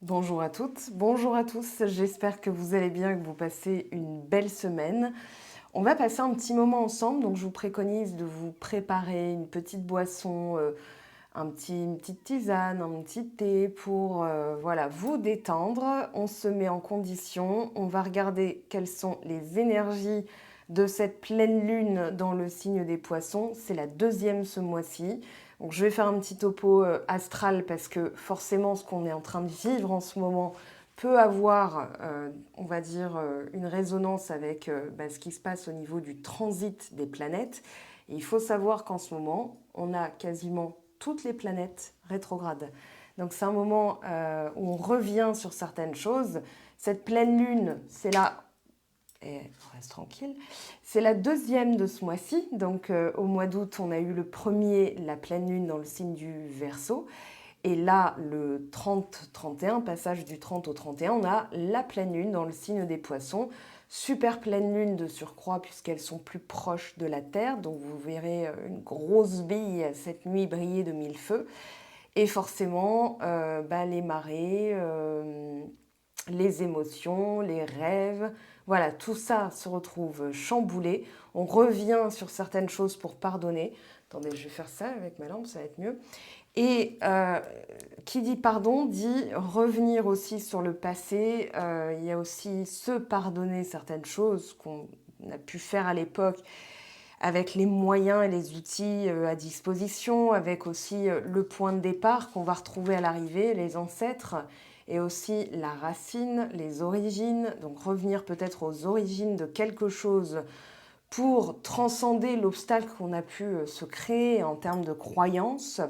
Bonjour à toutes, bonjour à tous, j'espère que vous allez bien et que vous passez une belle semaine. On va passer un petit moment ensemble, donc je vous préconise de vous préparer une petite boisson, une petite tisane, un petit thé pour voilà, vous détendre. On se met en condition, on va regarder quelles sont les énergies de cette pleine lune dans le signe des poissons. C'est la deuxième ce mois-ci. Donc je vais faire un petit topo astral parce que forcément ce qu'on est en train de vivre en ce moment peut avoir, on va dire, une résonance avec ce qui se passe au niveau du transit des planètes. Et il faut savoir qu'en ce moment, on a quasiment toutes les planètes rétrogrades. Donc c'est un moment où on revient sur certaines choses. Cette pleine lune, c'est là, et on reste tranquille, c'est la deuxième de ce mois-ci. Donc au mois d'août, on a eu le premier, la pleine lune dans le signe du Verseau. Et là, le 30-31, passage du 30 au 31, on a la pleine lune dans le signe des poissons. Super pleine lune de surcroît puisqu'elles sont plus proches de la Terre. Donc vous verrez une grosse bille cette nuit briller de mille feux. Et forcément, les marées, les émotions, les rêves, voilà, tout ça se retrouve chamboulé. On revient sur certaines choses pour pardonner. Attendez, je vais faire ça avec ma lampe, ça va être mieux. Et qui dit pardon dit revenir aussi sur le passé. Il y a aussi se pardonner certaines choses qu'on a pu faire à l'époque avec les moyens et les outils à disposition, avec aussi le point de départ qu'on va retrouver à l'arrivée, les ancêtres, et aussi la racine, les origines. Donc revenir peut-être aux origines de quelque chose pour transcender l'obstacle qu'on a pu se créer en termes de croyances.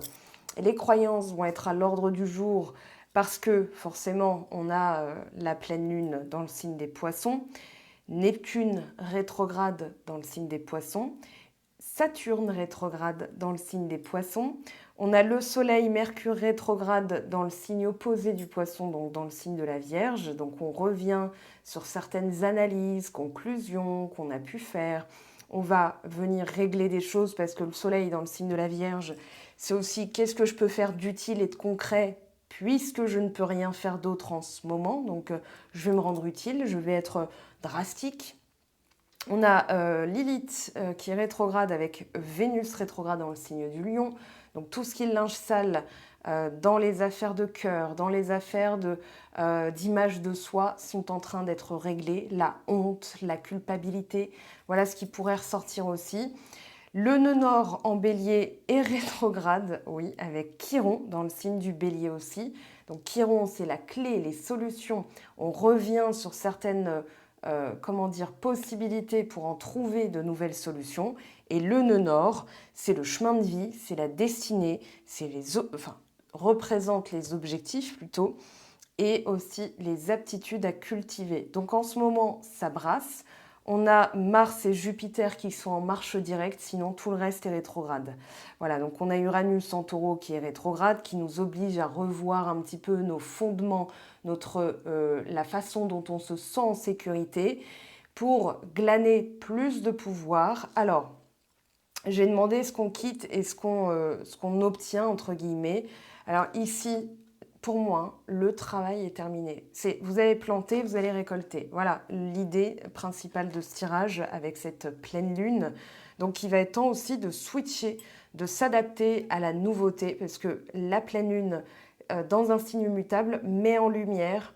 Et les croyances vont être à l'ordre du jour parce que forcément on a la pleine lune dans le signe des poissons, Neptune rétrograde dans le signe des poissons, Saturne rétrograde dans le signe des poissons, on a le soleil Mercure rétrograde dans le signe opposé du poisson, donc dans le signe de la Vierge. Donc on revient sur certaines analyses, conclusions qu'on a pu faire. On va venir régler des choses parce que le soleil dans le signe de la Vierge, c'est aussi qu'est-ce que je peux faire d'utile et de concret puisque je ne peux rien faire d'autre en ce moment. Donc je vais me rendre utile, je vais être drastique. On a Lilith qui est rétrograde avec Vénus rétrograde dans le signe du Lion. Donc tout ce qui est linge sale dans les affaires de cœur, dans les affaires d'image de soi sont en train d'être réglées. La honte, la culpabilité, voilà ce qui pourrait ressortir aussi. Le nœud nord en bélier est rétrograde, oui, avec Chiron dans le signe du bélier aussi. Donc Chiron, c'est la clé, les solutions. On revient sur certaines possibilités pour en trouver de nouvelles solutions. Et le nœud nord, c'est le chemin de vie, c'est la destinée, représente les objectifs plutôt, et aussi les aptitudes à cultiver. Donc en ce moment, ça brasse. On a Mars et Jupiter qui sont en marche directe, sinon tout le reste est rétrograde. Voilà, donc on a Uranus en taureau qui est rétrograde, qui nous oblige à revoir un petit peu nos fondements, la façon dont on se sent en sécurité pour glaner plus de pouvoir. Alors, j'ai demandé ce qu'on quitte et ce qu'on obtient, entre guillemets. Alors ici, pour moi, le travail est terminé. Vous avez planté, vous allez récolter. Voilà l'idée principale de ce tirage avec cette pleine lune. Donc il va être temps aussi de switcher, de s'adapter à la nouveauté, parce que la pleine lune, dans un signe mutable, met en lumière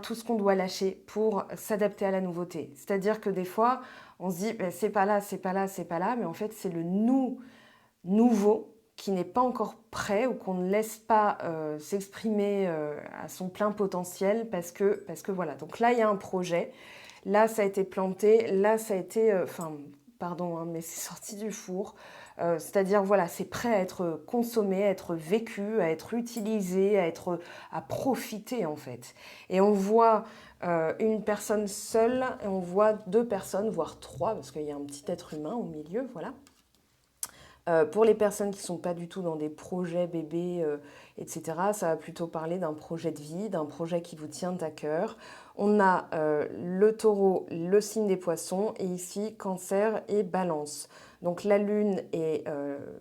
tout ce qu'on doit lâcher pour s'adapter à la nouveauté. C'est-à-dire que des fois, on se dit, c'est pas là, c'est pas là, c'est pas là, mais en fait, c'est le nouveau qui n'est pas encore prêt ou qu'on ne laisse pas s'exprimer à son plein potentiel parce que voilà. Donc là, il y a un projet, là, ça a été planté, là, ça a été, pardon, hein, mais c'est sorti du four. C'est-à-dire, voilà, c'est prêt à être consommé, à être vécu, à être utilisé, à profiter en fait. Et on voit une personne seule, et on voit deux personnes, voire trois, parce qu'il y a un petit être humain au milieu, voilà. Pour les personnes qui ne sont pas du tout dans des projets bébés, etc., ça va plutôt parler d'un projet de vie, d'un projet qui vous tient à cœur. On a le taureau, le signe des poissons, et ici, cancer et balance. Donc la lune est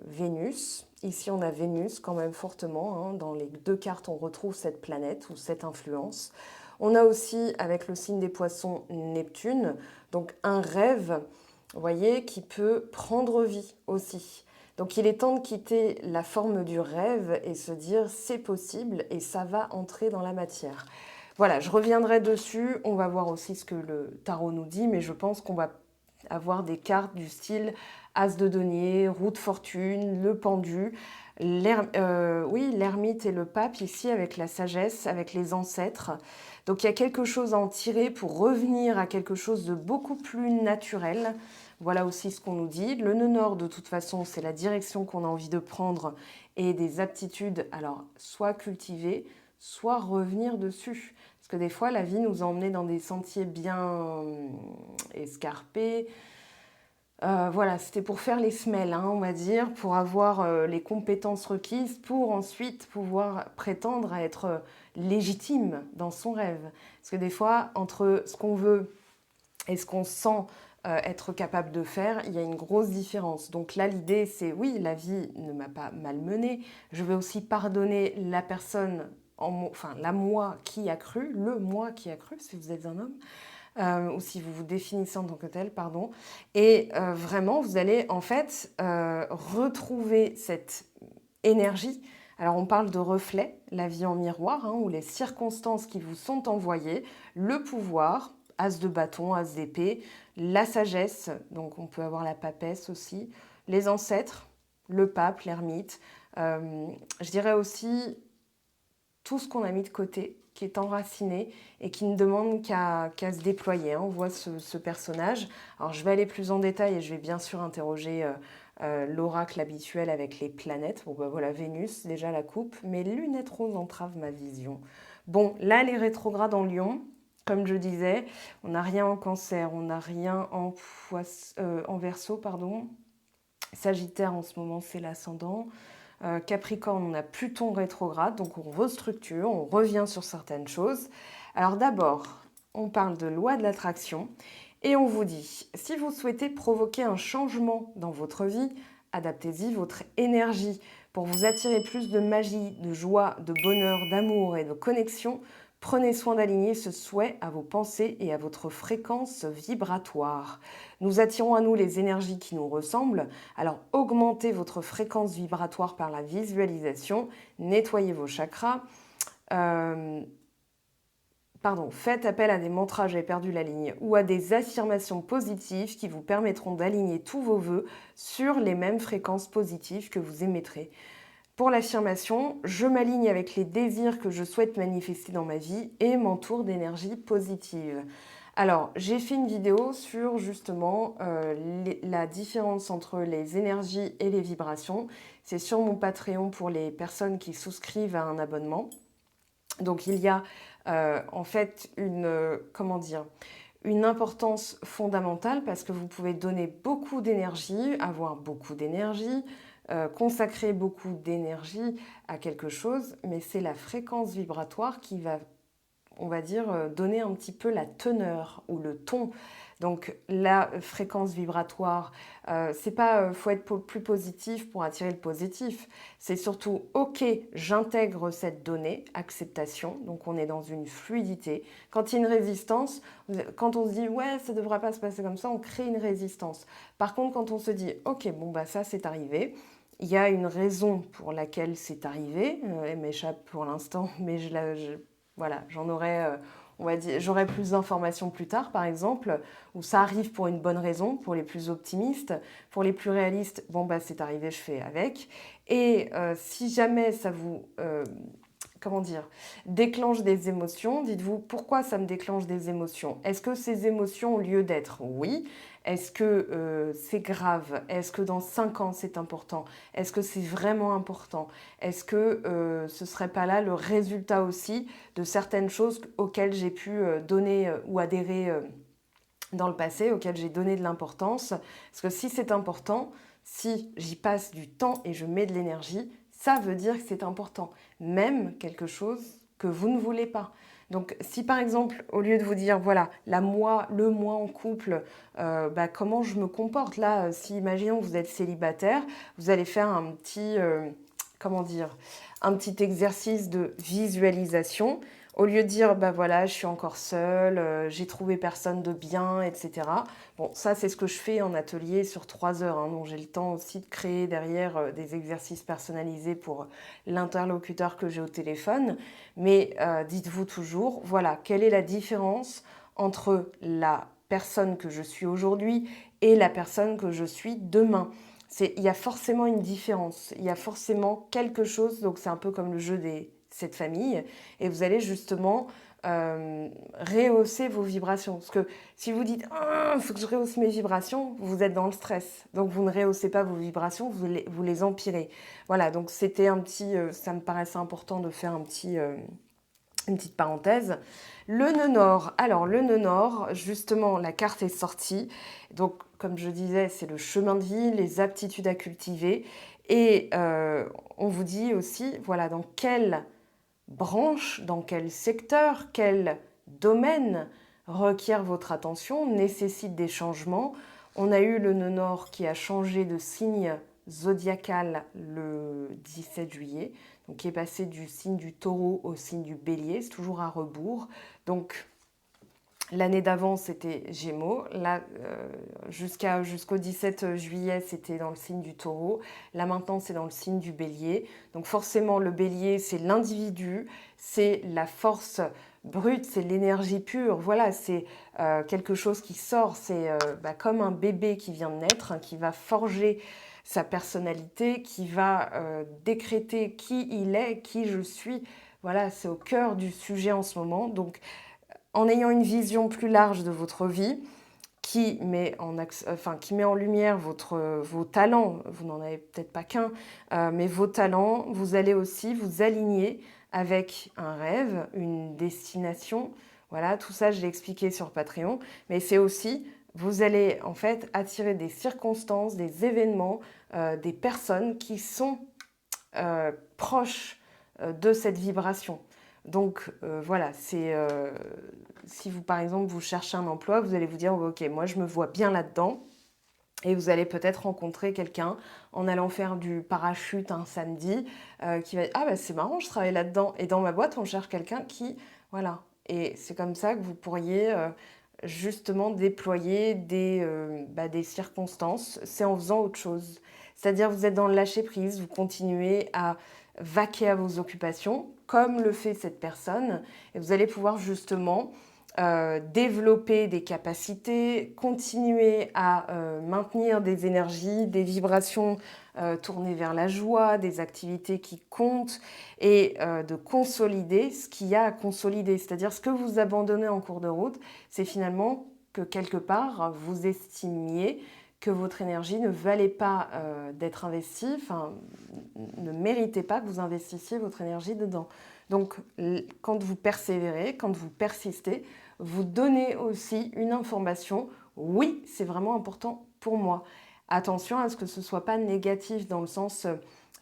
Vénus, Ici, on a Vénus quand même fortement. Hein. Dans les deux cartes, on retrouve cette planète ou cette influence. On a aussi, avec le signe des poissons, Neptune. Donc un rêve, vous voyez, qui peut prendre vie aussi. Donc il est temps de quitter la forme du rêve et se dire c'est possible et ça va entrer dans la matière. Voilà, je reviendrai dessus. On va voir aussi ce que le tarot nous dit, mais je pense qu'on va avoir des cartes du style As de denier, roue de fortune, le pendu, l'ermite et le pape ici avec la sagesse, avec les ancêtres. Donc il y a quelque chose à en tirer pour revenir à quelque chose de beaucoup plus naturel. Voilà aussi ce qu'on nous dit. Le nœud nord, de toute façon, c'est la direction qu'on a envie de prendre et des aptitudes, alors soit cultiver, soit revenir dessus. Parce que des fois, la vie nous a emmenés dans des sentiers bien escarpés. Voilà, c'était pour faire les semelles, hein, on va dire, pour avoir les compétences requises pour ensuite pouvoir prétendre à être légitime dans son rêve. Parce que des fois, entre ce qu'on veut et ce qu'on sent être capable de faire, il y a une grosse différence. Donc là, l'idée, c'est oui, la vie ne m'a pas malmenée. Je vais aussi pardonner la personne, la moi qui a cru, le moi qui a cru, si vous êtes un homme. Ou si vous vous définissez en tant que tel, pardon. Et vraiment, vous allez en fait retrouver cette énergie. Alors on parle de reflet, la vie en miroir, hein, ou les circonstances qui vous sont envoyées, le pouvoir, as de bâton, as d'épée, la sagesse, donc on peut avoir la papesse aussi, les ancêtres, le pape, l'ermite. Je dirais aussi tout ce qu'on a mis de côté, qui est enraciné et qui ne demande qu'à se déployer. Hein. On voit ce personnage. Alors je vais aller plus en détail et je vais bien sûr interroger l'oracle habituel avec les planètes. Bon ben voilà, Vénus, déjà la coupe. Mes lunettes roses entravent ma vision. Bon, là les rétrogrades en Lion, comme je disais, on n'a rien en Cancer, on n'a rien en Verseau, pardon. Sagittaire en ce moment, c'est l'ascendant. Capricorne, on a Pluton rétrograde, donc on restructure, on revient sur certaines choses. Alors d'abord, on parle de loi de l'attraction et on vous dit, si vous souhaitez provoquer un changement dans votre vie, adaptez-y votre énergie pour vous attirer plus de magie, de joie, de bonheur, d'amour et de connexion. Prenez soin d'aligner ce souhait à vos pensées et à votre fréquence vibratoire. Nous attirons à nous les énergies qui nous ressemblent, alors augmentez votre fréquence vibratoire par la visualisation, nettoyez vos chakras, faites appel à des mantras, j'avais perdu la ligne, ou à des affirmations positives qui vous permettront d'aligner tous vos vœux sur les mêmes fréquences positives que vous émettrez. Pour l'affirmation, je m'aligne avec les désirs que je souhaite manifester dans ma vie et m'entoure d'énergie positive. Alors, j'ai fait une vidéo sur justement la différence entre les énergies et les vibrations. C'est sur mon Patreon pour les personnes qui souscrivent à un abonnement. Donc, il y a en fait une importance fondamentale parce que vous pouvez donner beaucoup d'énergie, avoir beaucoup d'énergie, consacrer beaucoup d'énergie à quelque chose, mais c'est la fréquence vibratoire qui va, on va dire, donner un petit peu la teneur ou le ton. Donc la fréquence vibratoire, c'est pas faut être plus positif pour attirer le positif. C'est surtout ok, j'intègre cette donnée, acceptation. Donc on est dans une fluidité. Quand il y a une résistance, quand on se dit ouais ça devrait pas se passer comme ça, on crée une résistance. Par contre quand on se dit ok bon bah ça c'est arrivé. Il y a une raison pour laquelle c'est arrivé, elle m'échappe pour l'instant, mais voilà, j'en aurai, on va dire, j'aurai plus d'informations plus tard, par exemple, où ça arrive pour une bonne raison, pour les plus optimistes. Pour les plus réalistes, bon, bah, c'est arrivé, je fais avec. Et si jamais ça vous, déclenche des émotions, dites-vous, pourquoi ça me déclenche des émotions? Est-ce que ces émotions ont lieu d'être? Oui. Est-ce que c'est grave? Est-ce que dans 5 ans, c'est important? Est-ce que c'est vraiment important? Est-ce que ce ne serait pas là le résultat aussi de certaines choses auxquelles j'ai pu donner ou adhérer dans le passé, auxquelles j'ai donné de l'importance? Parce que si c'est important, si j'y passe du temps et je mets de l'énergie, ça veut dire que c'est important. Même quelque chose que vous ne voulez pas. Donc, si par exemple, au lieu de vous dire, voilà, le moi en couple, comment je me comporte là, si imaginons que vous êtes célibataire, vous allez faire un petit, comment dire, un petit exercice de visualisation. Au lieu de dire, bah voilà, je suis encore seule, j'ai trouvé personne de bien, etc. Bon, ça, c'est ce que je fais en atelier sur 3 heures. Hein, donc, j'ai le temps aussi de créer derrière des exercices personnalisés pour l'interlocuteur que j'ai au téléphone. Mais dites-vous toujours, voilà, quelle est la différence entre la personne que je suis aujourd'hui et la personne que je suis demain? Il y a forcément une différence, il y a forcément quelque chose, donc c'est un peu comme le jeu des 7 familles, et vous allez justement rehausser vos vibrations. Parce que si vous dites « il faut que je rehausse mes vibrations », vous êtes dans le stress. Donc vous ne rehaussez pas vos vibrations, vous les empirez. Voilà, donc c'était un petit, ça me paraissait important de faire une petite parenthèse. Le nœud nord. Alors, le nœud nord, justement, la carte est sortie. Donc, comme je disais, c'est le chemin de vie, les aptitudes à cultiver. Et on vous dit aussi, voilà, dans quelle branche, dans quel secteur, quel domaine requiert votre attention, nécessite des changements. On a eu le nœud nord qui a changé de signe zodiacal le 17 juillet, donc qui est passé du signe du taureau au signe du bélier, c'est toujours à rebours. Donc l'année d'avant c'était Gémeaux, là jusqu'au 17 juillet c'était dans le signe du taureau, là maintenant c'est dans le signe du bélier. Donc forcément le bélier c'est l'individu, c'est la force brute, c'est l'énergie pure, voilà, c'est quelque chose qui sort, c'est comme un bébé qui vient de naître, hein, qui va forger sa personnalité, qui va décréter qui il est, qui je suis. Voilà, c'est au cœur du sujet en ce moment. Donc, en ayant une vision plus large de votre vie, qui met en lumière vos talents, vous n'en avez peut-être pas qu'un, mais vos talents, vous allez aussi vous aligner avec un rêve, une destination. Voilà, tout ça, je l'ai expliqué sur Patreon, mais c'est aussi, vous allez en fait attirer des circonstances, des événements, des personnes qui sont proches de cette vibration. Donc voilà, si vous par exemple vous cherchez un emploi, vous allez vous dire ok, moi je me vois bien là-dedans. Et vous allez peut-être rencontrer quelqu'un en allant faire du parachute un samedi qui va dire ah c'est marrant, je travaille là-dedans. Et dans ma boîte, on cherche quelqu'un qui voilà. Et c'est comme ça que vous pourriez justement déployer des circonstances. C'est en faisant autre chose. C'est-à-dire vous êtes dans le lâcher prise, vous continuez à vaquer à vos occupations comme le fait cette personne et vous allez pouvoir justement développer des capacités, continuer à maintenir des énergies, des vibrations tournées vers la joie, des activités qui comptent et de consolider ce qu'il y a à consolider. C'est-à-dire ce que vous abandonnez en cours de route, c'est finalement que quelque part vous estimiez que votre énergie ne valait pas d'être investie, enfin ne méritait pas que vous investissiez votre énergie dedans. Donc quand vous persévérez, quand vous persistez, vous donnez aussi une information, oui, c'est vraiment important pour moi. Attention à ce que ce ne soit pas négatif dans le sens,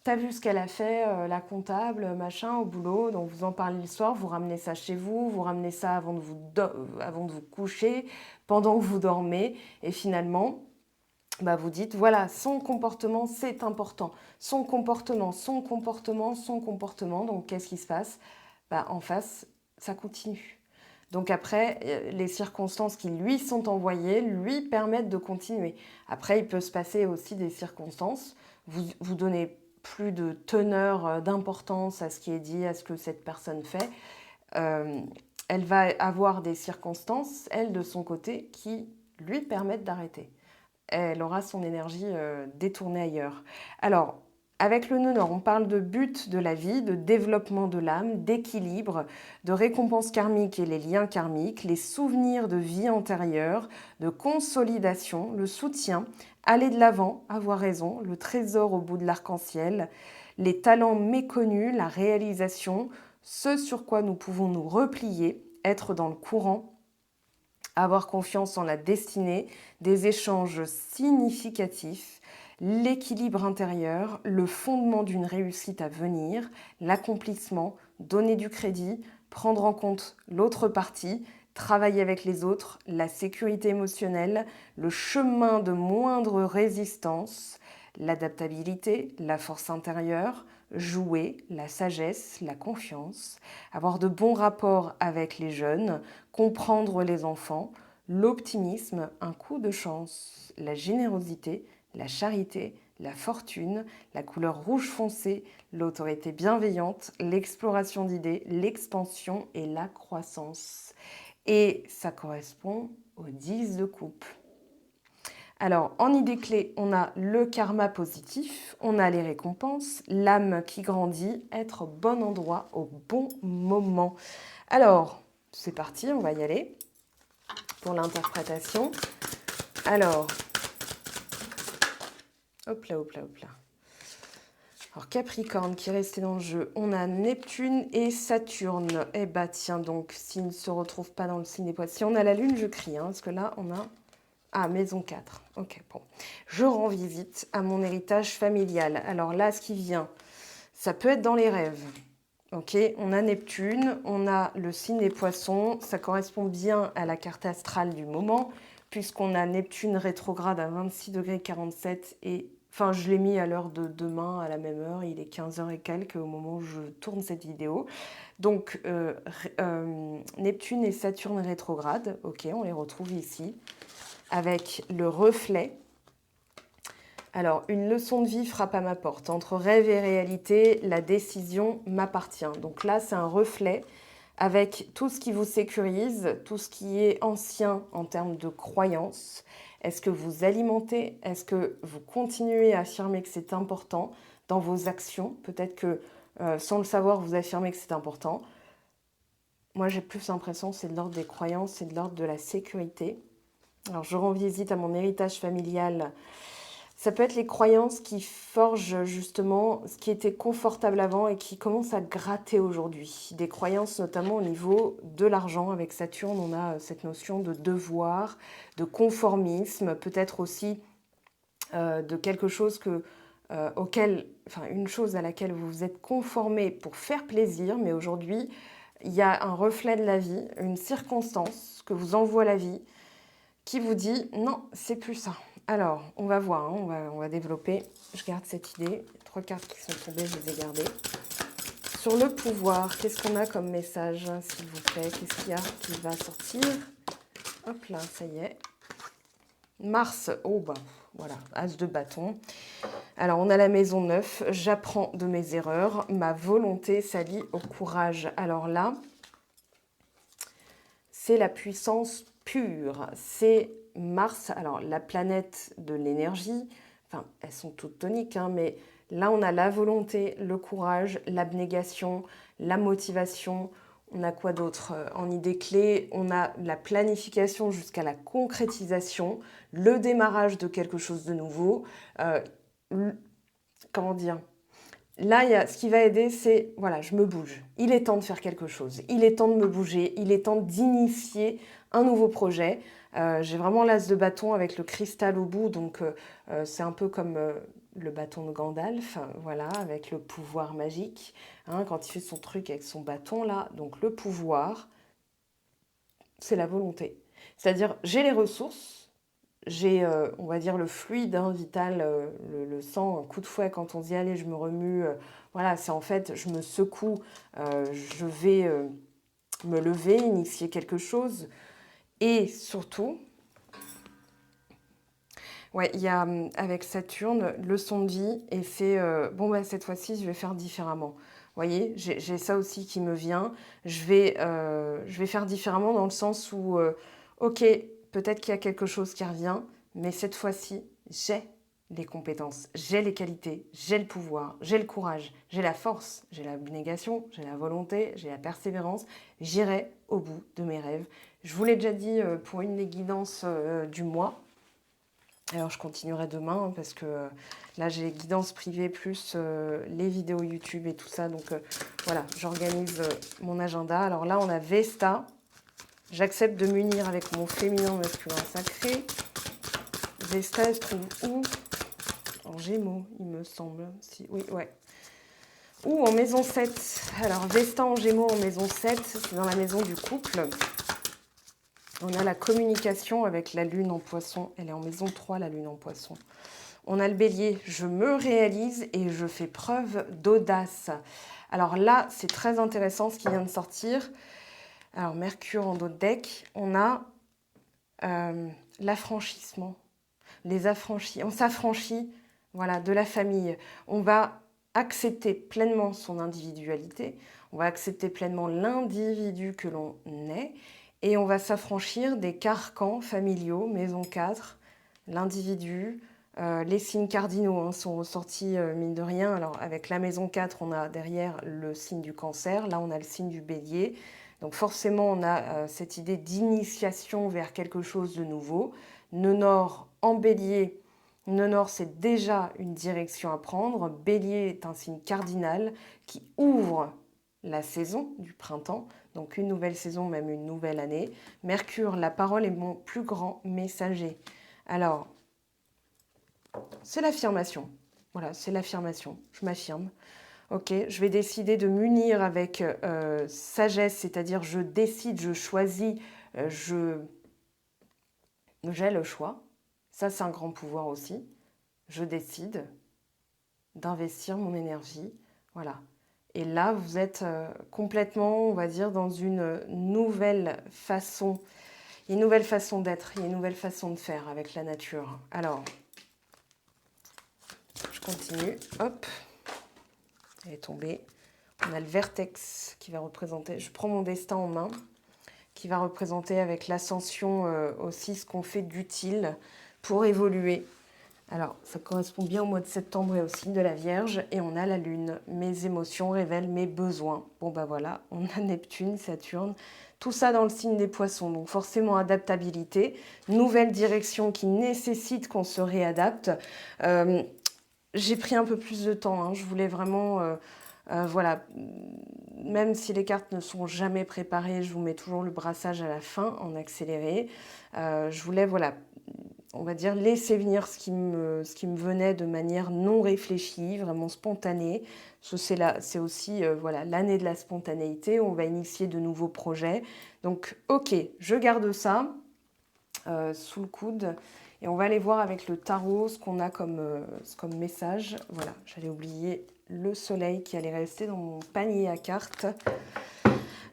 t'as vu ce qu'elle a fait, la comptable, machin, au boulot, donc vous en parlez le soir, vous ramenez ça chez vous, vous ramenez ça avant de vous coucher, pendant que vous dormez, et finalement, vous dites, voilà, son comportement, c'est important. Son comportement, son comportement, son comportement. Donc, qu'est-ce qui se passe? En face, ça continue. Donc après, les circonstances qui lui sont envoyées lui permettent de continuer. Après, il peut se passer aussi des circonstances. Vous donnez plus de teneur, d'importance à ce qui est dit, à ce que cette personne fait. Elle va avoir des circonstances, elle, de son côté, qui lui permettent d'arrêter. Elle aura son énergie détournée ailleurs. Alors, avec le nœud nord, on parle de but de la vie, de développement de l'âme, d'équilibre, de récompense karmique et les liens karmiques, les souvenirs de vie antérieure, de consolidation, le soutien, aller de l'avant, avoir raison, le trésor au bout de l'arc-en-ciel, les talents méconnus, la réalisation, ce sur quoi nous pouvons nous replier, être dans le courant, avoir confiance en la destinée, des échanges significatifs, l'équilibre intérieur, le fondement d'une réussite à venir, l'accomplissement, donner du crédit, prendre en compte l'autre partie, travailler avec les autres, la sécurité émotionnelle, le chemin de moindre résistance, l'adaptabilité, la force intérieure, jouer, la sagesse, la confiance, avoir de bons rapports avec les jeunes, comprendre les enfants, l'optimisme, un coup de chance, la générosité, la charité, la fortune, la couleur rouge foncé, l'autorité bienveillante, l'exploration d'idées, l'expansion et la croissance. Et ça correspond aux 10 de coupe. Alors, en idée clé, on a le karma positif, on a les récompenses, l'âme qui grandit, être au bon endroit au bon moment. Alors, c'est parti, on va y aller pour l'interprétation. Alors, hop là, hop là, hop là. Alors, Capricorne qui est resté dans le jeu, on a Neptune et Saturne. Eh bah tiens donc, s'ils ne se retrouvent pas dans le signe des Poissons. Si on a la Lune, je crie, hein, parce que là, on a... Ah, maison 4. Ok, bon. Je rends visite à mon héritage familial. Alors là, ce qui vient, ça peut être dans les rêves. Ok, on a Neptune, on a le signe des Poissons. Ça correspond bien à la carte astrale du moment, puisqu'on a Neptune rétrograde à 26 degrés 47 et... Enfin, je l'ai mis à l'heure de demain, à la même heure. Il est 15h et quelques au moment où je tourne cette vidéo. Donc, Neptune et Saturne rétrograde. Ok, on les retrouve ici. Avec le reflet. Alors, une leçon de vie frappe à ma porte. Entre rêve et réalité, la décision m'appartient. Donc là, c'est un reflet avec tout ce qui vous sécurise, tout ce qui est ancien en termes de croyances. Est-ce que vous alimentez? Est-ce que vous continuez à affirmer que c'est important dans vos actions? Peut-être que, sans le savoir, vous affirmez que c'est important. Moi, j'ai plus l'impression que c'est de l'ordre des croyances, c'est de l'ordre de la sécurité. Alors, je rends visite à mon héritage familial. Ça peut être les croyances qui forgent justement ce qui était confortable avant et qui commence à gratter aujourd'hui. Des croyances notamment au niveau de l'argent. Avec Saturne, on a cette notion de devoir, de conformisme, peut-être aussi de quelque chose une chose à laquelle vous vous êtes conformé pour faire plaisir, mais aujourd'hui, il y a un reflet de la vie, une circonstance que vous envoie la vie, qui vous dit non, c'est plus ça. Alors, on va voir, hein, on va développer. Je garde cette idée. 3 cartes qui sont tombées, je les ai gardées. Sur le pouvoir, qu'est-ce qu'on a comme message, s'il vous plaît? Qu'est-ce qu'il y a qui va sortir? Hop là, ça y est. Mars, oh bah voilà, as de bâton. Alors, on a la maison 9. J'apprends de mes erreurs. Ma volonté s'allie au courage. Alors là, c'est la puissance pure. C'est Mars, alors la planète de l'énergie, enfin elles sont toutes toniques, hein, mais là on a la volonté, le courage, l'abnégation, la motivation. On a quoi d'autre en idée clé? On a la planification jusqu'à la concrétisation, le démarrage de quelque chose de nouveau. Comment dire? Là, ce qui va aider, c'est, voilà, je me bouge. Il est temps de faire quelque chose. Il est temps de me bouger. Il est temps d'initier un nouveau projet. J'ai vraiment l'as de bâton avec le cristal au bout. Donc, c'est un peu comme le bâton de Gandalf, voilà, avec le pouvoir magique. Hein, quand il fait son truc avec son bâton, là. Donc, le pouvoir, c'est la volonté. C'est-à-dire, j'ai les ressources. J'ai, on va dire, le fluide vital, le sang, un coup de fouet quand on dit allez, je me remue. Voilà, c'est en fait, je me secoue, je vais me lever, initier quelque chose. Et surtout, ouais, il y a avec Saturne, leçon de vie, et c'est bon, bah, cette fois-ci, je vais faire différemment. Vous voyez, j'ai ça aussi qui me vient. Je vais faire différemment dans le sens où, ok, peut-être qu'il y a quelque chose qui revient, mais cette fois-ci, j'ai les compétences, j'ai les qualités, j'ai le pouvoir, j'ai le courage, j'ai la force, j'ai l'abnégation, j'ai la volonté, j'ai la persévérance. J'irai au bout de mes rêves. Je vous l'ai déjà dit pour une des guidances du mois. Alors, je continuerai demain parce que là, j'ai les guidances privées plus les vidéos YouTube et tout ça. Donc, voilà, j'organise mon agenda. Alors là, on a Vesta. J'accepte de m'unir avec mon féminin masculin sacré. Vesta, elle se trouve où? En Gémeaux, il me semble. Si, oui, ouais. Ou en maison 7. Alors, Vesta en Gémeaux en maison 7, c'est dans la maison du couple. On a la communication avec la lune en poisson. Elle est en maison 3, la lune en poisson. On a le bélier, je me réalise et je fais preuve d'audace. Alors là, c'est très intéressant ce qui vient de sortir. Alors, Mercure en dos de deck, on a l'affranchissement, les affranchis. On s'affranchit, voilà, de la famille. On va accepter pleinement son individualité, on va accepter pleinement l'individu que l'on est, et on va s'affranchir des carcans familiaux, maison 4, l'individu. Les signes cardinaux sont ressortis, mine de rien. Alors, avec la maison 4, on a derrière le signe du cancer. Là, on a le signe du bélier. Donc, forcément, on a cette idée d'initiation vers quelque chose de nouveau. Nœud nord en bélier. Nœud nord, c'est déjà une direction à prendre. Bélier est un signe cardinal qui ouvre la saison du printemps. Donc, une nouvelle saison, même une nouvelle année. Mercure, la parole est mon plus grand messager. Alors, c'est l'affirmation. Voilà, c'est l'affirmation. Je m'affirme. Ok, je vais décider de m'unir avec sagesse, c'est-à-dire je décide, je choisis, j'ai le choix. Ça, c'est un grand pouvoir aussi. Je décide d'investir mon énergie. Voilà. Et là, vous êtes complètement, on va dire, dans une nouvelle façon. Il y a une nouvelle façon d'être, il y a une nouvelle façon de faire avec la nature. Alors, je continue. Hop. Elle est tombée. On a le vertex qui va représenter, je prends mon destin en main, qui va représenter avec l'ascension aussi ce qu'on fait d'utile pour évoluer. Alors, ça correspond bien au mois de septembre et au signe de la Vierge. Et on a la Lune. Mes émotions révèlent mes besoins. Bon, bah voilà, on a Neptune, Saturne, tout ça dans le signe des Poissons. Donc forcément, adaptabilité, nouvelle direction qui nécessite qu'on se réadapte. J'ai pris un peu plus de temps, hein. Je voulais vraiment... voilà, même si les cartes ne sont jamais préparées, je vous mets toujours le brassage à la fin en accéléré. Je voulais, voilà, on va dire, laisser venir ce qui me venait de manière non réfléchie, vraiment spontanée. C'est aussi voilà, l'année de la spontanéité, où on va initier de nouveaux projets. Donc, ok, je garde ça sous le coude. Et on va aller voir avec le tarot ce qu'on a comme message. Voilà, j'allais oublier le soleil qui allait rester dans mon panier à cartes.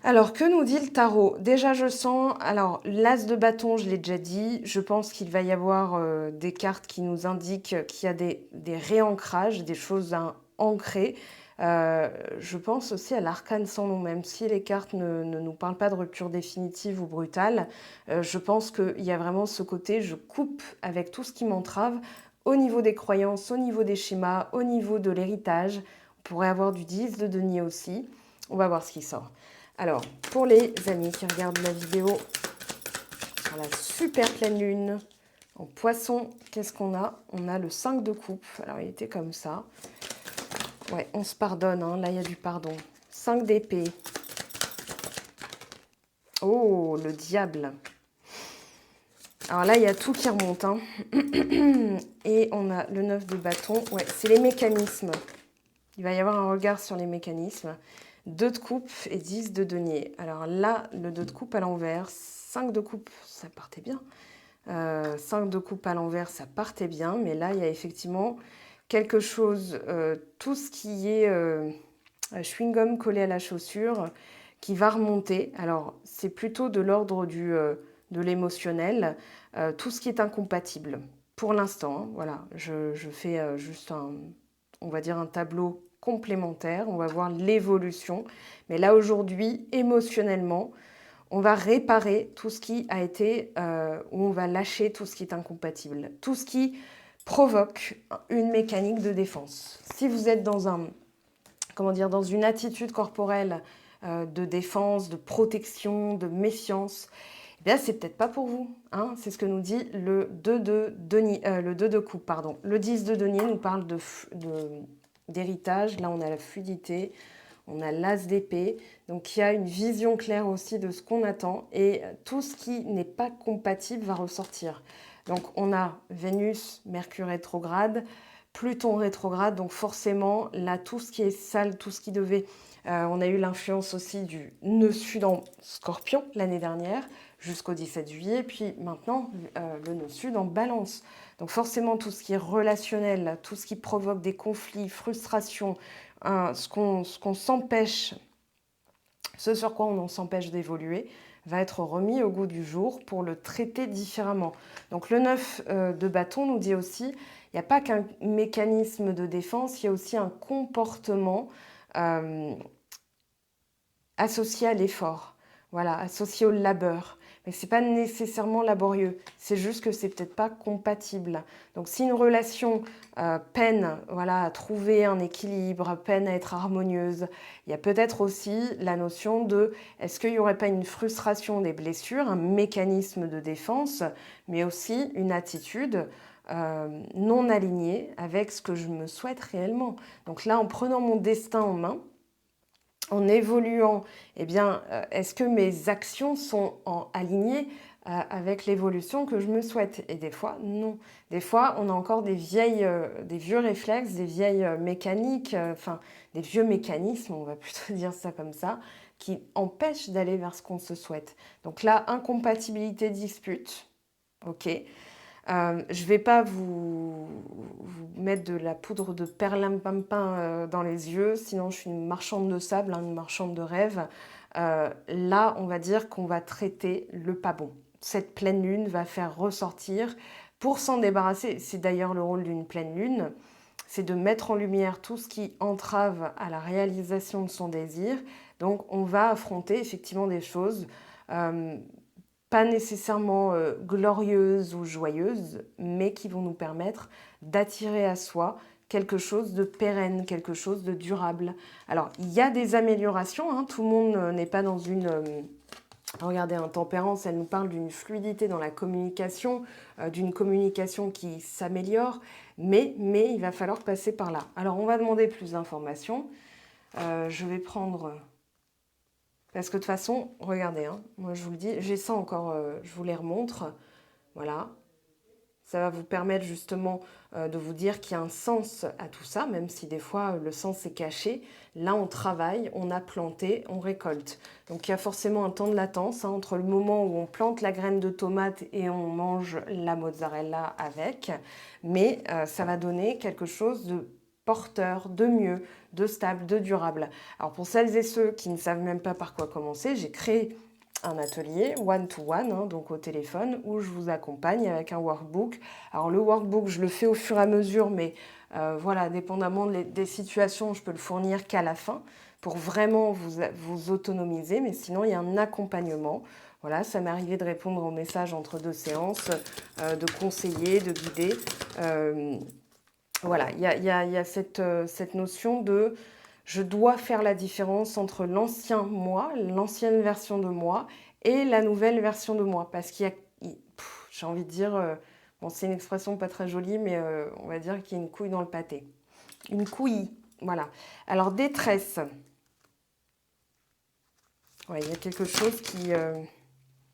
Alors, que nous dit le tarot? Déjà, je sens... Alors, l'as de bâton, je l'ai déjà dit. Je pense qu'il va y avoir des cartes qui nous indiquent qu'il y a des réancrages, des choses à ancrer. Je pense aussi à l'arcane sans nom, même si les cartes ne nous parlent pas de rupture définitive ou brutale. Je pense qu'il y a vraiment ce côté, je coupe avec tout ce qui m'entrave au niveau des croyances, au niveau des schémas, au niveau de l'héritage. On pourrait avoir du 10 de denier aussi. On va voir ce qui sort. Alors, pour les amis qui regardent la vidéo sur la super pleine lune, en poisson, qu'est-ce qu'on a? On a le 5 de coupe. Alors, il était comme ça. Ouais, on se pardonne, hein. Là, il y a du pardon. 5 d'épée. Oh, le diable. Alors là, il y a tout qui remonte, hein. Et on a le 9 de bâton. Ouais, c'est les mécanismes. Il va y avoir un regard sur les mécanismes. 2 de coupe et 10 de denier. Alors là, le 2 de coupe à l'envers, 5 de coupe, ça partait bien. 5 de coupe à l'envers, ça partait bien. Mais là, il y a effectivement quelque chose, tout ce qui est chewing-gum collé à la chaussure, qui va remonter. Alors, c'est plutôt de l'ordre de l'émotionnel. Tout ce qui est incompatible. Pour l'instant, hein, voilà, je fais juste on va dire un tableau complémentaire, on va voir l'évolution. Mais là, aujourd'hui, émotionnellement, on va réparer tout ce qui a été, ou on va lâcher tout ce qui est incompatible. Tout ce qui provoque une mécanique de défense. Si vous êtes dans dans une attitude corporelle de défense, de protection, de méfiance, eh bien, c'est peut-être pas pour vous, hein. C'est ce que nous dit le 2 de coupe, pardon. Le 10 de denier nous parle d'héritage. Là, on a la fluidité, on a l'as d'épée. Donc, il y a une vision claire aussi de ce qu'on attend. Et tout ce qui n'est pas compatible va ressortir. Donc, on a Vénus, Mercure rétrograde, Pluton rétrograde, donc forcément, là, tout ce qui est sale, tout ce qui devait... on a eu l'influence aussi du nœud sud en Scorpion l'année dernière, jusqu'au 17 juillet, puis maintenant, le nœud sud en Balance. Donc forcément, tout ce qui est relationnel, tout ce qui provoque des conflits, frustrations, ce qu'on s'empêche, ce sur quoi on s'empêche d'évoluer, va être remis au goût du jour pour le traiter différemment. Donc le 9 de bâton nous dit aussi, il n'y a pas qu'un mécanisme de défense, il y a aussi un comportement associé à l'effort, voilà, associé au labeur. Mais ce n'est pas nécessairement laborieux, c'est juste que c'est peut-être pas compatible. Donc si une relation peine voilà, à trouver un équilibre, peine à être harmonieuse, il y a peut-être aussi la notion de est-ce qu'il n'y aurait pas une frustration des blessures, un mécanisme de défense, mais aussi une attitude non alignée avec ce que je me souhaite réellement. Donc là, en prenant mon destin en main, en évoluant, eh bien, est-ce que mes actions sont alignées avec l'évolution que je me souhaite? Et des fois, non. Des fois, on a encore des vieux réflexes, des vieilles mécaniques, enfin, des vieux mécanismes, on va plutôt dire ça comme ça, qui empêchent d'aller vers ce qu'on se souhaite. Donc là, incompatibilité, dispute, ok. Je ne vais pas vous mettre de la poudre de perlimpinpin dans les yeux, sinon je suis une marchande de sable, une marchande de rêve. Là, on va dire qu'on va traiter le pas bon. Cette pleine lune va faire ressortir, pour s'en débarrasser, c'est d'ailleurs le rôle d'une pleine lune, c'est de mettre en lumière tout ce qui entrave à la réalisation de son désir. Donc on va affronter effectivement des choses pas nécessairement glorieuses ou joyeuses, mais qui vont nous permettre d'attirer à soi quelque chose de pérenne, quelque chose de durable. Alors, il y a des améliorations, hein, tout le monde n'est pas dans une... regardez, Tempérance, elle nous parle d'une fluidité dans la communication, d'une communication qui s'améliore, mais il va falloir passer par là. Alors, on va demander plus d'informations. Je vais prendre... Parce que de toute façon, regardez, hein, moi je vous le dis, j'ai ça encore, je vous les remontre. Voilà. Ça va vous permettre justement de vous dire qu'il y a un sens à tout ça, même si des fois le sens est caché. Là, on travaille, on a planté, on récolte. Donc il y a forcément un temps de latence entre le moment où on plante la graine de tomate et on mange la mozzarella avec. Mais ça va donner quelque chose de porteur, de mieux, de stable, de durable. Alors pour celles et ceux qui ne savent même pas par quoi commencer, j'ai créé un atelier one-to-one, donc au téléphone, où je vous accompagne avec un workbook. Alors le workbook, je le fais au fur et à mesure, mais voilà, dépendamment des situations, je peux le fournir qu'à la fin pour vraiment vous autonomiser, mais sinon il y a un accompagnement. Voilà, ça m'est arrivé de répondre aux messages entre deux séances, de conseiller, de guider. Voilà, il y a cette notion de je dois faire la différence entre l'ancien moi, l'ancienne version de moi et la nouvelle version de moi. Parce qu'il y a, j'ai envie de dire, bon, c'est une expression pas très jolie, mais on va dire qu'il y a une couille dans le pâté. Une couille, voilà. Alors, détresse. Ouais, il y a quelque chose qui...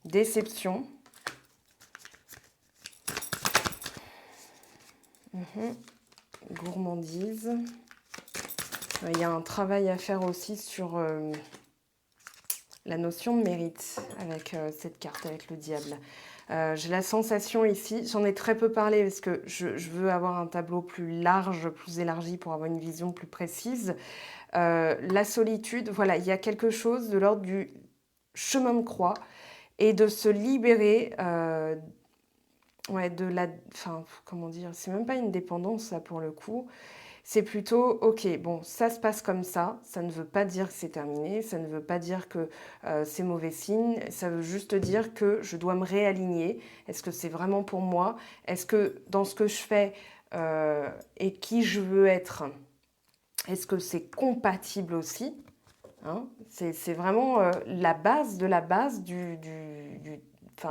déception. Gourmandise. Il y a un travail à faire aussi sur la notion de mérite avec cette carte, avec le diable. J'ai la sensation ici, j'en ai très peu parlé parce que je veux avoir un tableau plus large, plus élargi pour avoir une vision plus précise. La solitude, voilà, il y a quelque chose de l'ordre du chemin de croix et de se libérer de la... Enfin, comment dire, c'est même pas une dépendance ça pour le coup. C'est plutôt, ok, bon, ça se passe comme ça ne veut pas dire que c'est terminé, ça ne veut pas dire que c'est mauvais signe, ça veut juste dire que je dois me réaligner. Est-ce que c'est vraiment pour moi? Est-ce que dans ce que je fais et qui je veux être, est-ce que c'est compatible aussi, hein? C'est vraiment la base de la base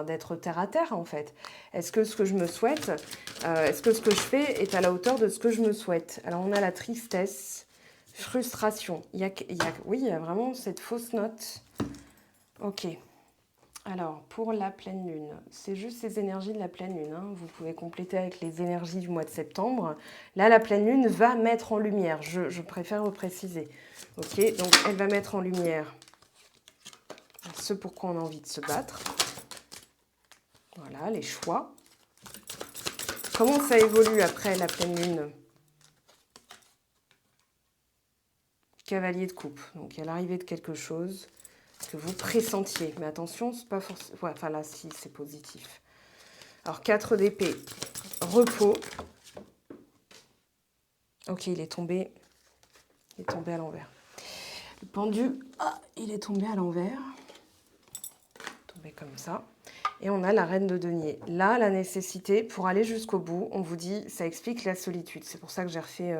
d'être terre à terre en fait. Est-ce que ce que je me souhaite, est-ce que ce que je fais est à la hauteur de ce que je me souhaite? Alors on a la tristesse, frustration. Oui, il y a vraiment cette fausse note. Ok. Alors, pour la pleine lune, c'est juste les énergies de la pleine lune, hein. Vous pouvez compléter avec les énergies du mois de septembre. Là, la pleine lune va mettre en lumière, je préfère le préciser. Ok, donc elle va mettre en lumière ce pour quoi on a envie de se battre. Voilà, les choix. Comment ça évolue après la pleine lune? Cavalier de coupe, donc il y a l'arrivée de quelque chose que vous pressentiez. Mais attention, c'est pas forcément... Ouais, enfin là, si, c'est positif. Alors, 4 d'épée, repos. Ok, il est tombé à l'envers. Le pendu, il est tombé à l'envers. Tombé comme ça. Et on a la reine de denier. Là, la nécessité, pour aller jusqu'au bout, on vous dit, ça explique la solitude. C'est pour ça que j'ai refait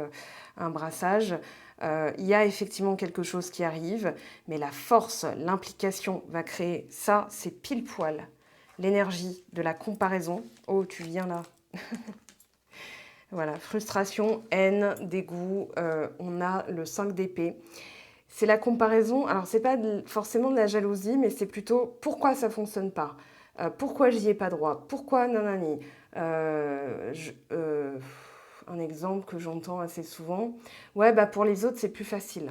un brassage. Il y a effectivement quelque chose qui arrive, mais la force, l'implication va créer ça, c'est pile poil. L'énergie de la comparaison. Oh, tu viens là. Voilà, frustration, haine, dégoût. On a le 5 d'épée. C'est la comparaison. Alors, c'est pas forcément de la jalousie, mais c'est plutôt pourquoi ça fonctionne pas. Pourquoi j'y ai pas droit? Pourquoi nanani? Un exemple que j'entends assez souvent. Ouais, bah pour les autres, c'est plus facile.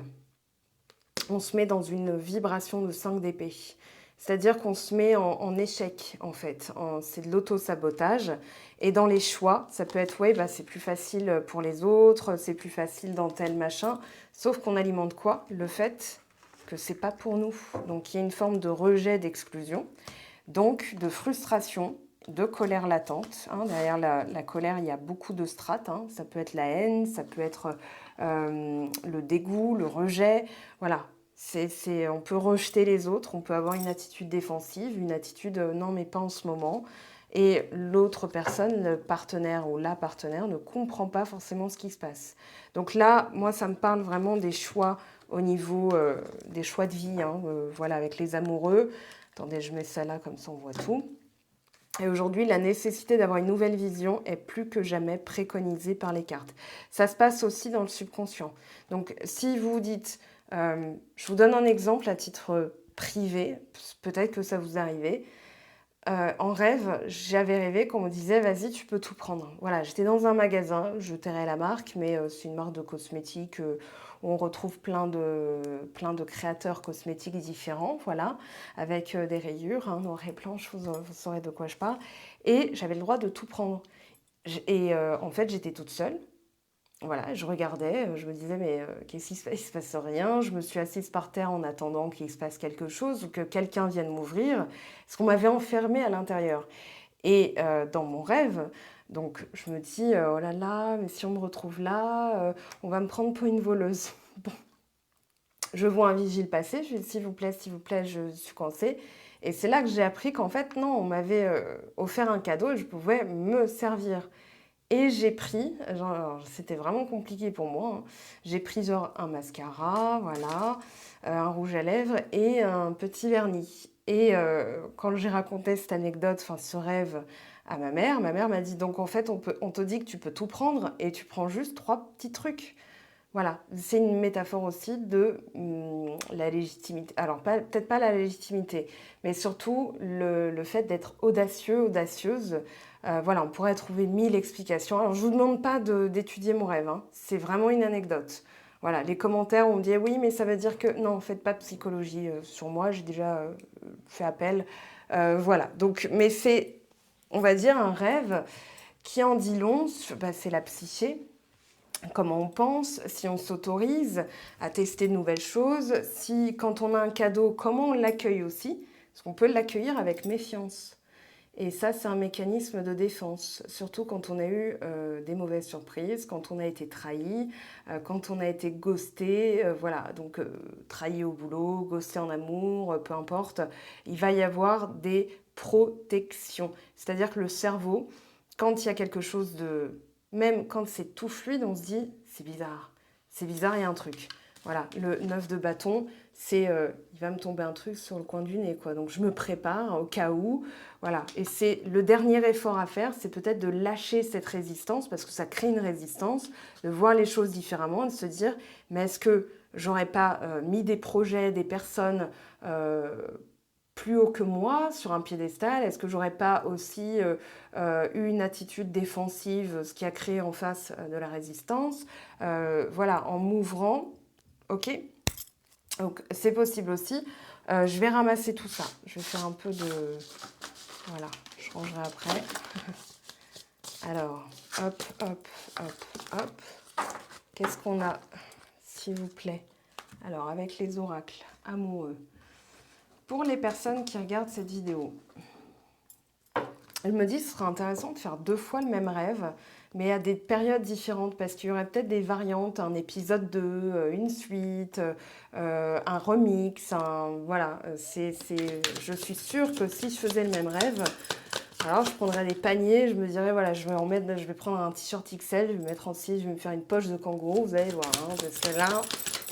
On se met dans une vibration de 5 d'épée. C'est-à-dire qu'on se met en échec, en fait. C'est de l'auto-sabotage. Et dans les choix, ça peut être, ouais, bah, c'est plus facile pour les autres, c'est plus facile dans tel machin. Sauf qu'on alimente quoi? Le fait que c'est pas pour nous. Donc, il y a une forme de rejet, d'exclusion. Donc, de frustration, de colère latente. Hein. Derrière la colère, il y a beaucoup de strates. Hein. Ça peut être la haine, ça peut être le dégoût, le rejet. Voilà. On peut rejeter les autres, on peut avoir une attitude défensive, une attitude non mais pas en ce moment. Et l'autre personne, le partenaire ou la partenaire, ne comprend pas forcément ce qui se passe. Donc là, moi, ça me parle vraiment des choix au niveau des choix de vie, hein, voilà, avec les amoureux. Attendez, je mets ça là, comme ça on voit tout. Et aujourd'hui, la nécessité d'avoir une nouvelle vision est plus que jamais préconisée par les cartes. Ça se passe aussi dans le subconscient. Donc, si vous dites, je vous donne un exemple à titre privé, peut-être que ça vous arrive. En rêve, j'avais rêvé qu'on me disait, vas-y, tu peux tout prendre. Voilà, j'étais dans un magasin, je tairai la marque, mais c'est une marque de cosmétiques où on retrouve plein de créateurs cosmétiques différents, voilà, avec des rayures, hein, noir et blanche, vous saurez de quoi je parle. Et j'avais le droit de tout prendre. Et en fait, j'étais toute seule. Voilà, je regardais, je me disais, mais qu'est-ce qui se passe? Il se passe rien. Je me suis assise par terre en attendant qu'il se passe quelque chose ou que quelqu'un vienne m'ouvrir, parce qu'on m'avait enfermée à l'intérieur. Et dans mon rêve, donc je me dis, oh là là, mais si on me retrouve là, on va me prendre pour une voleuse. Bon, je vois un vigile passer, je lui dis, s'il vous plaît, je suis coincée. Et c'est là que j'ai appris qu'en fait, non, on m'avait offert un cadeau et je pouvais me servir. Et j'ai pris, genre, c'était vraiment compliqué pour moi, hein. J'ai pris genre un mascara, voilà, un rouge à lèvres et un petit vernis. Et quand j'ai raconté cette anecdote, enfin ce rêve à ma mère m'a dit, donc en fait on te dit que tu peux tout prendre et tu prends juste 3 petits trucs. Voilà, c'est une métaphore aussi de la légitimité. Alors, peut-être pas la légitimité, mais surtout le fait d'être audacieux, audacieuse. Voilà, on pourrait trouver 1000 explications. Alors, je ne vous demande pas d'étudier mon rêve, hein. C'est vraiment une anecdote. Voilà, les commentaires, on me dit oui, mais ça veut dire que... Non, faites pas de psychologie sur moi, j'ai déjà fait appel. Voilà, donc, mais c'est, on va dire, un rêve qui en dit long, bah, c'est la psyché. Comment on pense, si on s'autorise à tester de nouvelles choses, si quand on a un cadeau, comment on l'accueille aussi, parce qu'on peut l'accueillir avec méfiance. Et ça, c'est un mécanisme de défense, surtout quand on a eu des mauvaises surprises, quand on a été trahi, quand on a été ghosté, voilà, donc trahi au boulot, ghosté en amour, peu importe, il va y avoir des protections. C'est-à-dire que le cerveau, quand il y a quelque chose de... Même quand c'est tout fluide, on se dit, c'est bizarre, il y a un truc. Voilà, le 9 de bâton, c'est il va me tomber un truc sur le coin du nez, quoi. Donc je me prépare au cas où. Voilà, et c'est le dernier effort à faire, c'est peut-être de lâcher cette résistance, parce que ça crée une résistance, de voir les choses différemment, de se dire, mais est-ce que j'aurais pas mis des projets, des personnes plus haut que moi, sur un piédestal? Est-ce que j'aurais pas aussi eu une attitude défensive, ce qui a créé en face de la résistance? Voilà, en m'ouvrant, ok? Donc c'est possible aussi. Je vais ramasser tout ça. Je vais faire un peu de... Voilà, je rangerai après. Alors, hop, hop, hop, hop. Qu'est-ce qu'on a, s'il vous plaît? Alors, avec les oracles amoureux. Pour les personnes qui regardent cette vidéo, je me dis que ce serait intéressant de faire 2 fois le même rêve, mais à des périodes différentes, parce qu'il y aurait peut-être des variantes, un épisode 2, une suite, un remix, voilà. Je suis sûre que si je faisais le même rêve, alors je prendrais des paniers, je me dirais, voilà, je vais prendre un t-shirt XL, je vais me mettre je vais me faire une poche de kangourou, vous allez voir, hein, parce que là,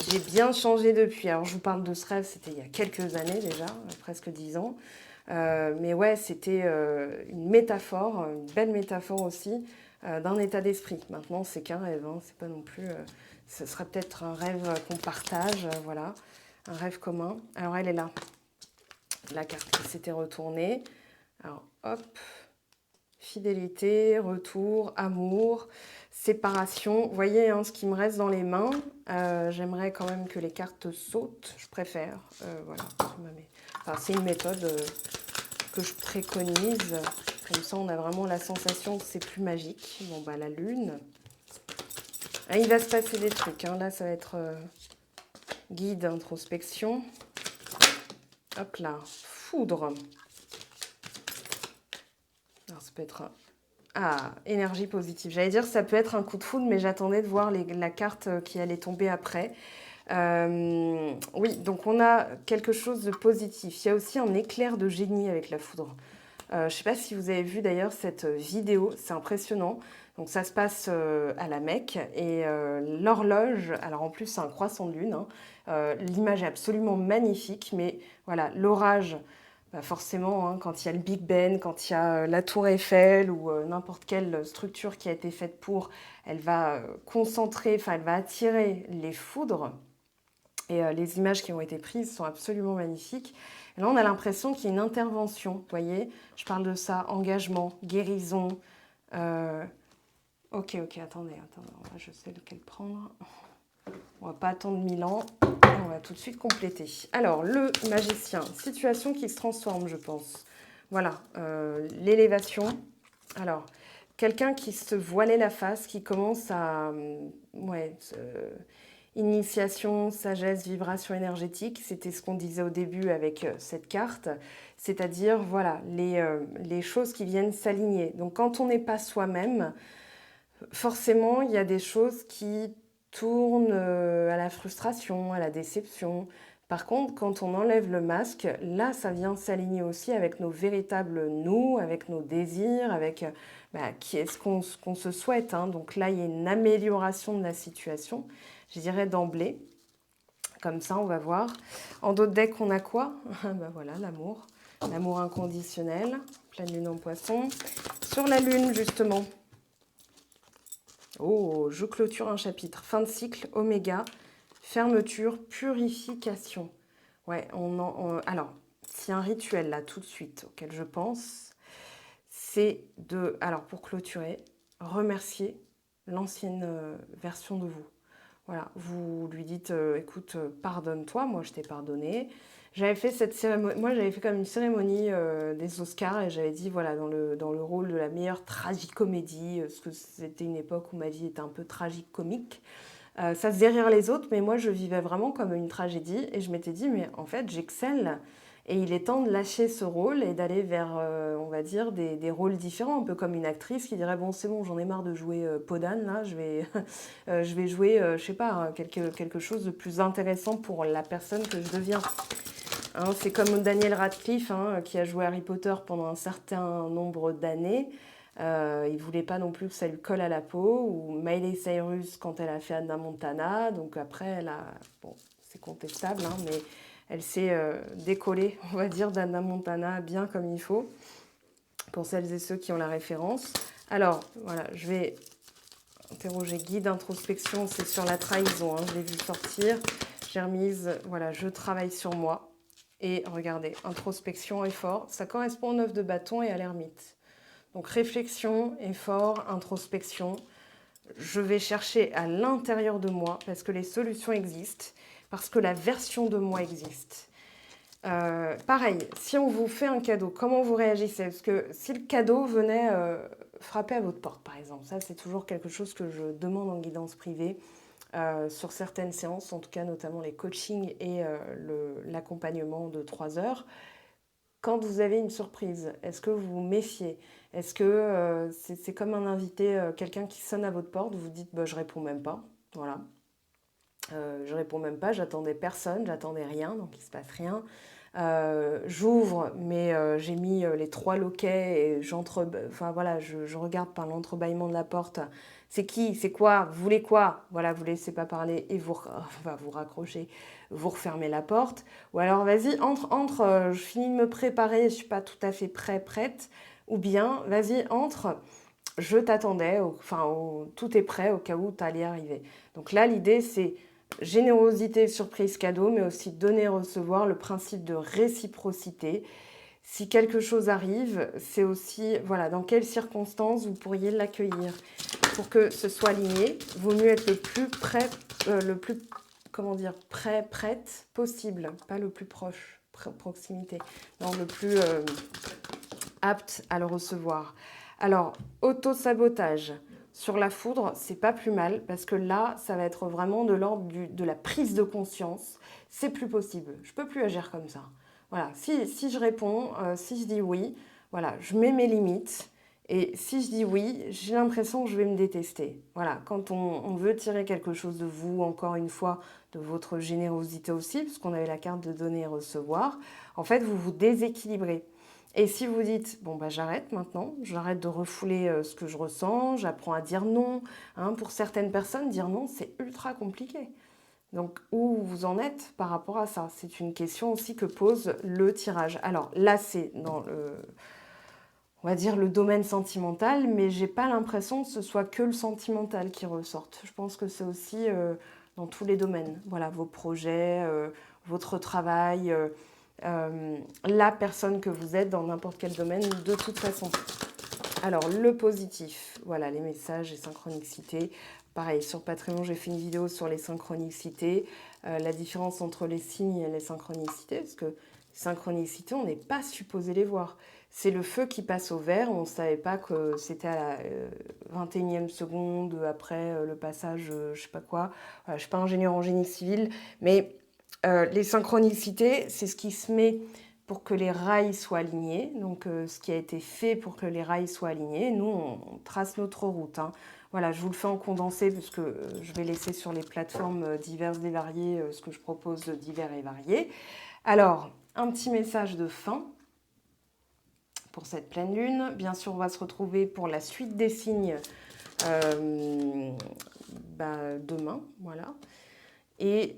j'ai bien changé depuis. Alors je vous parle de ce rêve, c'était il y a quelques années déjà, presque 10 ans. Mais ouais, c'était une métaphore, une belle métaphore aussi, d'un état d'esprit. Maintenant, c'est qu'un rêve, hein, c'est pas non plus... ce serait peut-être un rêve qu'on partage, voilà, un rêve commun. Alors elle est là, la carte qui s'était retournée. Alors hop, fidélité, retour, amour, séparation. Vous voyez hein, ce qui me reste dans les mains. J'aimerais quand même que les cartes sautent, je préfère. Voilà, enfin, c'est une méthode que je préconise. Comme ça, on a vraiment la sensation que c'est plus magique. Bon, bah la lune. Ah, il va se passer des trucs. Hein. Là, ça va être guide, introspection. Hop là, foudre. Alors, ça peut être... Ah, énergie positive. J'allais dire ça peut être un coup de foudre, mais j'attendais de voir la carte qui allait tomber après. Oui, donc on a quelque chose de positif. Il y a aussi un éclair de génie avec la foudre. Je ne sais pas si vous avez vu d'ailleurs cette vidéo, c'est impressionnant. Donc ça se passe à la Mecque et l'horloge, alors en plus c'est un croissant de lune, hein. L'image est absolument magnifique, mais voilà, l'orage... Bah forcément, hein, quand il y a le Big Ben, quand il y a la Tour Eiffel ou n'importe quelle structure qui a été faite pour, elle va concentrer, enfin elle va attirer les foudres. Et les images qui ont été prises sont absolument magnifiques. Et là, on a l'impression qu'il y a une intervention, vous voyez. Je parle de ça, engagement, guérison. Ok, attendez, je sais lequel prendre. On va pas attendre 1000 ans. On va tout de suite compléter. Alors, le magicien, situation qui se transforme, je pense. Voilà, l'élévation. Alors, quelqu'un qui se voilait la face, qui commence à... initiation, sagesse, vibration énergétique. C'était ce qu'on disait au début avec cette carte. C'est-à-dire, voilà, les choses qui viennent s'aligner. Donc, quand on n'est pas soi-même, forcément, il y a des choses qui tourne à la frustration, à la déception. Par contre, quand on enlève le masque, là, ça vient s'aligner aussi avec nos véritables nous, avec nos désirs, avec qui est-ce qu'on se souhaite. Hein. Donc là, il y a une amélioration de la situation, je dirais d'emblée. Comme ça, on va voir. En d'autres decks, on a quoi? Voilà, l'amour. L'amour inconditionnel, pleine lune en poisson. Sur la lune, justement, oh, je clôture un chapitre. Fin de cycle, oméga, fermeture, purification. Ouais, alors, s'il y a un rituel là tout de suite auquel je pense, c'est de, alors pour clôturer, remercier l'ancienne version de vous. Voilà, vous lui dites, écoute, pardonne-toi, moi je t'ai pardonné. J'avais fait cette cérémonie, moi j'avais fait comme une cérémonie des Oscars et j'avais dit, voilà, dans le rôle de la meilleure tragicomédie, parce que c'était une époque où ma vie était un peu tragique-comique. Ça faisait rire les autres, mais moi je vivais vraiment comme une tragédie et je m'étais dit, mais en fait j'excelle. Et il est temps de lâcher ce rôle et d'aller vers, on va dire, des rôles différents, un peu comme une actrice qui dirait, bon, c'est bon, j'en ai marre de jouer Podane, là, je vais jouer, je sais pas, quelque chose de plus intéressant pour la personne que je deviens. Hein, c'est comme Daniel Radcliffe, hein, qui a joué Harry Potter pendant un certain nombre d'années. Il ne voulait pas non plus que ça lui colle à la peau. Ou Miley Cyrus quand elle a fait Hannah Montana. Donc après, bon, c'est contestable, hein, mais elle s'est décollée, on va dire, d'Hannah Montana bien comme il faut, pour celles et ceux qui ont la référence. Alors, voilà, je vais interroger guide introspection, c'est sur la trahison, hein, je l'ai vu sortir. J'ai remise, voilà, je travaille sur moi. Et regardez, introspection, effort, ça correspond au 9 de bâton et à l'ermite. Donc réflexion, effort, introspection. Je vais chercher à l'intérieur de moi parce que les solutions existent, parce que la version de moi existe. Pareil, si on vous fait un cadeau, comment vous réagissez? Parce que si le cadeau venait frapper à votre porte, par exemple, ça c'est toujours quelque chose que je demande en guidance privée sur certaines séances, en tout cas notamment les coachings et l'accompagnement de 3 heures. Quand vous avez une surprise, est-ce que vous vous méfiez? Est-ce que c'est comme un invité, quelqu'un qui sonne à votre porte, vous dites bah, je réponds même pas, voilà. Je réponds même pas, j'attendais personne, j'attendais rien, donc il se passe rien. J'ouvre, mais j'ai mis les 3 loquets et enfin voilà, je regarde par l'entrebâillement de la porte. C'est qui? C'est quoi? Vous voulez quoi? Voilà, vous laissez pas parler et vous, vous raccrochez, vous refermez la porte. Ou alors vas-y, entre, je finis de me préparer, je suis pas tout à fait prête. Ou bien, vas-y, entre, je t'attendais, tout est prêt au cas où tu allais arriver. Donc là, l'idée, c'est générosité, surprise, cadeau, mais aussi donner, recevoir, le principe de réciprocité. Si quelque chose arrive, c'est aussi, voilà, dans quelles circonstances vous pourriez l'accueillir. Pour que ce soit aligné, il vaut mieux être le plus près, prête possible, pas le plus proche, proximité, non, le plus apte à le recevoir. Alors, auto-sabotage. Sur la foudre, c'est pas plus mal parce que là, ça va être vraiment de l'ordre de la prise de conscience. C'est plus possible. Je peux plus agir comme ça. Voilà. Si je réponds, si je dis oui, voilà, je mets mes limites. Et si je dis oui, j'ai l'impression que je vais me détester. Voilà. Quand on veut tirer quelque chose de vous, encore une fois, de votre générosité aussi, parce qu'on avait la carte de donner et recevoir, en fait, vous vous déséquilibrez. Et si vous dites, bon, bah, j'arrête maintenant, j'arrête de refouler ce que je ressens, j'apprends à dire non. Hein, pour certaines personnes, dire non, c'est ultra compliqué. Donc, où vous en êtes par rapport à ça? C'est une question aussi que pose le tirage. Alors là, c'est dans on va dire, le domaine sentimental, mais j'ai pas l'impression que ce soit que le sentimental qui ressorte. Je pense que c'est aussi dans tous les domaines. Voilà, vos projets, votre travail, la personne que vous êtes dans n'importe quel domaine, de toute façon. Alors, le positif, voilà, les messages, les synchronicités. Pareil, sur Patreon, j'ai fait une vidéo sur les synchronicités, la différence entre les signes et les synchronicités, parce que les synchronicités, on n'est pas supposé les voir. C'est le feu qui passe au vert, on ne savait pas que c'était à la 21e seconde, après le passage, je ne sais pas quoi. Je ne suis pas ingénieure en génie civil, mais les synchronicités, c'est ce qui se met pour que les rails soient alignés, donc ce qui a été fait pour que les rails soient alignés. Nous, on trace notre route. Hein. Voilà, je vous le fais en condensé puisque je vais laisser sur les plateformes diverses et variées ce que je propose de divers et variés. Alors, un petit message de fin pour cette pleine lune. Bien sûr, on va se retrouver pour la suite des signes demain, voilà. Et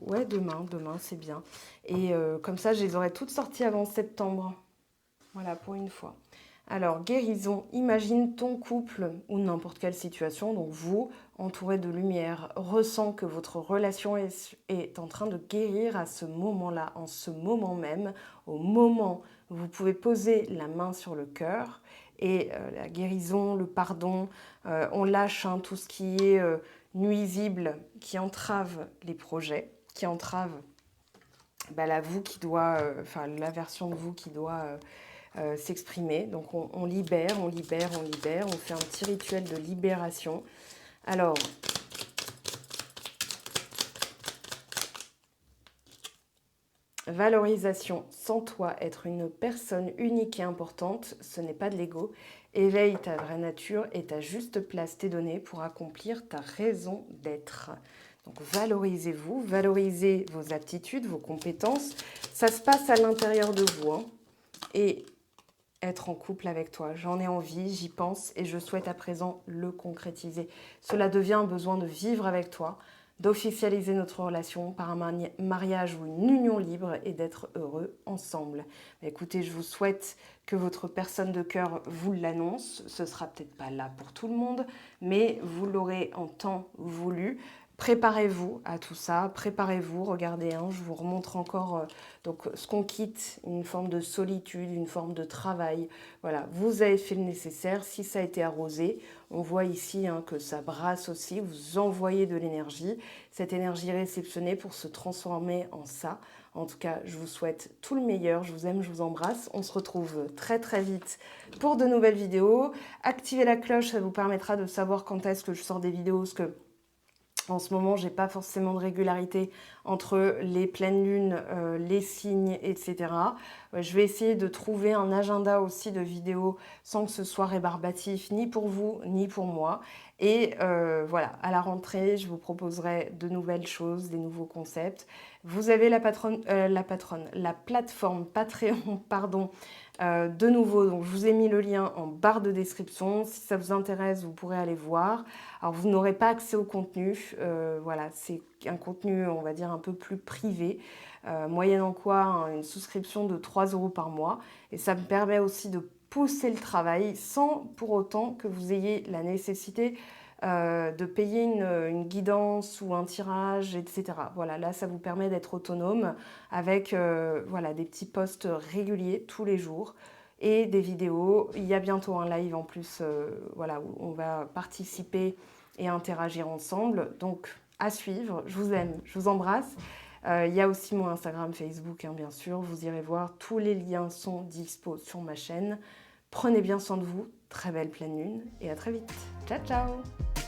ouais, demain c'est bien. Et comme ça, je les aurai toutes sorties avant septembre. Voilà, pour une fois. Alors, guérison, imagine ton couple ou n'importe quelle situation, donc vous, entouré de lumière, ressent que votre relation est en train de guérir à ce moment-là, en ce moment même, au moment où vous pouvez poser la main sur le cœur. Et la guérison, le pardon, on lâche tout ce qui est nuisible, qui entrave les projets, qui entrave la vous qui doit, la version de vous qui doit s'exprimer. Donc on libère, on fait un petit rituel de libération. Alors, valorisation, sans toi, être une personne unique et importante, ce n'est pas de l'ego. Éveille ta vraie nature et ta juste place t'est donnée pour accomplir ta raison d'être. Donc valorisez-vous, valorisez vos aptitudes, vos compétences. Ça se passe à l'intérieur de vous. Hein. Et être en couple avec toi, j'en ai envie, j'y pense et je souhaite à présent le concrétiser. Cela devient un besoin de vivre avec toi, d'officialiser notre relation par un mariage ou une union libre et d'être heureux ensemble. Écoutez, je vous souhaite que votre personne de cœur vous l'annonce. Ce sera peut-être pas là pour tout le monde, mais vous l'aurez en temps voulu. Préparez-vous à tout ça, préparez-vous, regardez, hein, je vous remontre encore donc, ce qu'on quitte, une forme de solitude, une forme de travail. Voilà, vous avez fait le nécessaire, si ça a été arrosé, on voit ici hein, que ça brasse aussi, vous envoyez de l'énergie, cette énergie réceptionnée pour se transformer en ça. En tout cas, je vous souhaite tout le meilleur, je vous aime, je vous embrasse. On se retrouve très très vite pour de nouvelles vidéos. Activez la cloche, ça vous permettra de savoir quand est-ce que je sors des vidéos, parce que en ce moment, j'ai pas forcément de régularité entre les pleines lunes, les signes, etc. Je vais essayer de trouver un agenda aussi de vidéos sans que ce soit rébarbatif, ni pour vous, ni pour moi. Et voilà, à la rentrée, je vous proposerai de nouvelles choses, des nouveaux concepts. Vous avez la plateforme Patreon, pardon, de nouveau, donc je vous ai mis le lien en barre de description. Si ça vous intéresse, vous pourrez aller voir. Alors, vous n'aurez pas accès au contenu. Voilà, c'est un contenu, on va dire, un peu plus privé. Moyennant quoi, hein, une souscription de 3 € par mois. Et ça me permet aussi de pousser le travail sans pour autant que vous ayez la nécessité de payer une guidance ou un tirage, etc. Voilà, là, ça vous permet d'être autonome avec voilà, des petits posts réguliers tous les jours et des vidéos. Il y a bientôt un live en plus voilà, où on va participer et interagir ensemble. Donc, à suivre. Je vous aime, je vous embrasse. Il y a aussi mon Instagram, Facebook, hein, bien sûr. Vous irez voir. Tous les liens sont dispo sur ma chaîne. Prenez bien soin de vous. Très belle pleine lune et à très vite. Ciao, ciao!